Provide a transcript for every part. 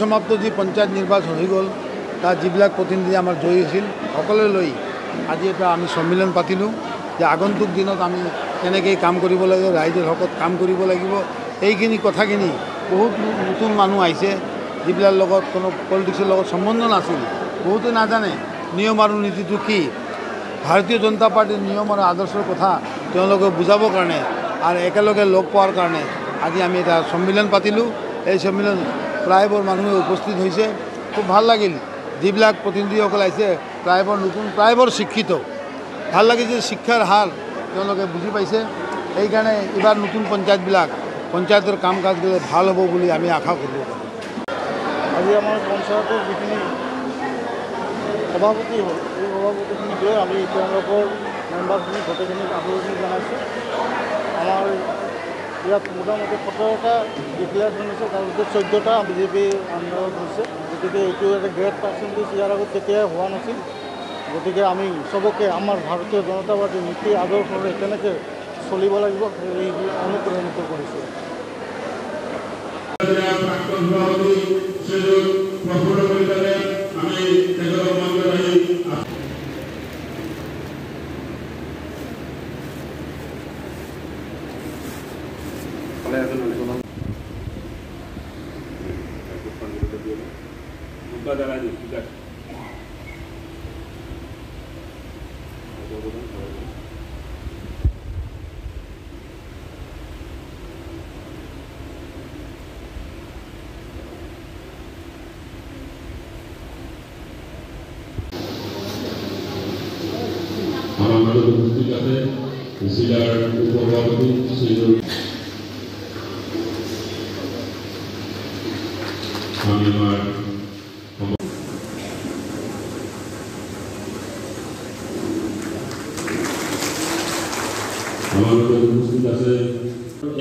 সমাপ্ত যি পঞ্চায়ত নিৰ্বাচন হৈ গ'ল তাত যিবিলাক প্ৰতিনিধি আমাৰ জয়ী আছিল সকলোৱে লৈ আজি এটা আমি সন্মিলন পাতিলোঁ যে আগন্তুক দিনত আমি কেনেকৈ কাম কৰিব লাগে, ৰাইজৰ হকত কাম কৰিব লাগিব। এইখিনি কথাখিনি বহুত নতুন মানুহ আহিছে যিবিলাক লগত কোনো পলিটিক্সৰ লগত সম্বন্ধ নাছিল, বহুতে নাজানে নিয়ম আৰু নীতিটো কি, ভাৰতীয় জনতা পাৰ্টিৰ নিয়ম আৰু আদৰ্শৰ কথা তেওঁলোকে বুজাবৰ কাৰণে আৰু একেলগে লগ পোৱাৰ কাৰণে আজি আমি এটা সন্মিলন পাতিলোঁ। এই সন্মিলন প্ৰায়বোৰ মানুহে উপস্থিত হৈছে, খুব ভাল লাগিল। যিবিলাক প্ৰতিনিধিসকল আহিছে প্ৰায়বোৰ নতুন, প্ৰায়বোৰ শিক্ষিত, ভাল লাগিছে। শিক্ষাৰ হাৰ তেওঁলোকে বুজি পাইছে। এইকাৰণে এইবাৰ নতুন পঞ্চায়তৰ কাম কাজবিলাক ভাল হ'ব বুলি আমি আশা কৰিব পাৰোঁ। আজি আমাৰ পঞ্চায়তৰ যিখিনি সভাপতি হ'ল এই সভাপতিখিনিক লৈ আমি তেওঁলোকৰ মেম্বাৰখিনি গোটেইখিনিক আদৰণি জনাইছোঁ। আমাৰ ইয়াত মোটামুটি 17টা ডিক্লেয়াৰেশ্যন হৈছে, তাৰ ভিতৰত 14টা বিজেপি আণ্ডাৰত হৈছে। গতিকে এইটো এটা গ্ৰেট পাৰ্চেণ্টেজ ইয়াৰ আগত কেতিয়াই হোৱা নাছিল। গতিকে আমি চবকে আমাৰ ভাৰতীয় জনতা পাৰ্টিৰ নীতি আদৰ্শৰে কেনেকৈ চলিব লাগিব সেই অনুপ্ৰাণিত কৰিছোঁ। আমাৰ মাঝে উপস্থিত আছে জেলাৰ উপসভাপতি আমি আমাৰ উপস্থিত আছে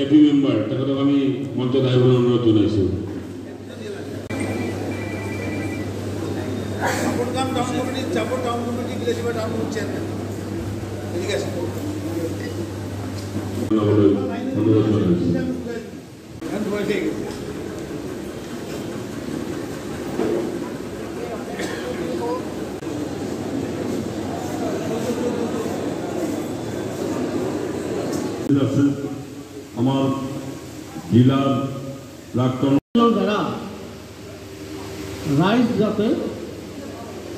এপি মেম্বাৰ তেখেতক আমি মঞ্চত আহিবলৈ অনুৰোধ জনাইছোঁ। আমাৰ জেলাৰ প্ৰাক্তন দ্বাৰা ৰাইজ যাতে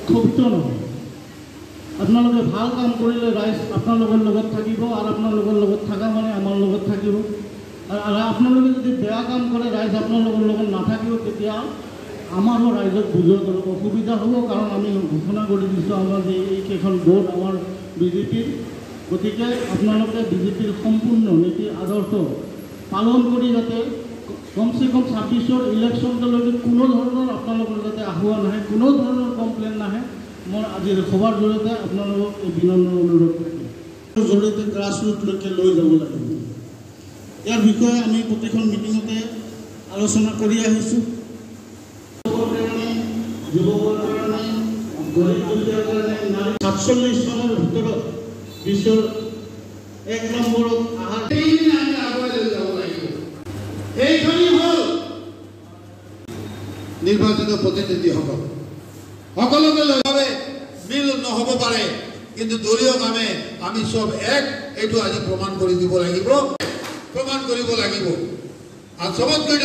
ক্ষুব্ধ নহয়। আপোনালোকে ভাল কাম কৰিলে ৰাইজ আপোনালোকৰ লগত থাকিব আৰু আপোনালোকৰ লগত থকা মানে আমাৰ লগত থাকিব। আৰু আপোনালোকে যদি বেয়া কাম কৰে ৰাইজ আপোনালোকৰ লগত নাথাকিব, তেতিয়া আমাৰো ৰাইজক বুজোৱাৰ অলপ অসুবিধা হ'ব। কাৰণ আমি ঘোষণা কৰি দিছোঁ আমাৰ যে এইকেইখন ভোট আমাৰ বিজেপিৰ। গতিকে আপোনালোকে বিজেপিৰ সম্পূৰ্ণ নীতি আদৰ্শ পালন কৰি যাতে কমচে কম 26ৰ ইলেকশ্যনলৈকে কোনো ধৰণৰ আপোনালোকৰ যাতে আহ্বান নাহে, কোনো ধৰণৰ কমপ্লেইন নাহে, মই আজিৰ সভাৰ জৰিয়তে আপোনালোকক এই বিনম্ৰ অনুৰোধ থাকিম। জৰিয়তে গ্ৰাছৰুটলৈকে লৈ যাব লাগিব। ইয়াৰ বিষয়ে আমি প্ৰতিখন মিটিঙতে আলোচনা কৰি আহিছোঁ। যুৱকৰ কাৰণে, গৰীব দুখীয়াৰ কাৰণে 47 চনৰ ভিতৰত বিশ্বৰ 1 নম্বৰত আহাৰ আমি আগুৱাই লৈ যাব লাগিব। এইখিনি হ'ল নিৰ্বাচিত প্ৰতিনিধিসকল। সকলোকে লৈ মিল নহ'ব পাৰে, কিন্তু দলীয় কামে আমি চব এইটো আজি প্ৰমাণ কৰি দিব লাগিব, প্ৰমাণ কৰিব লাগিব। আৰু চবতকৈ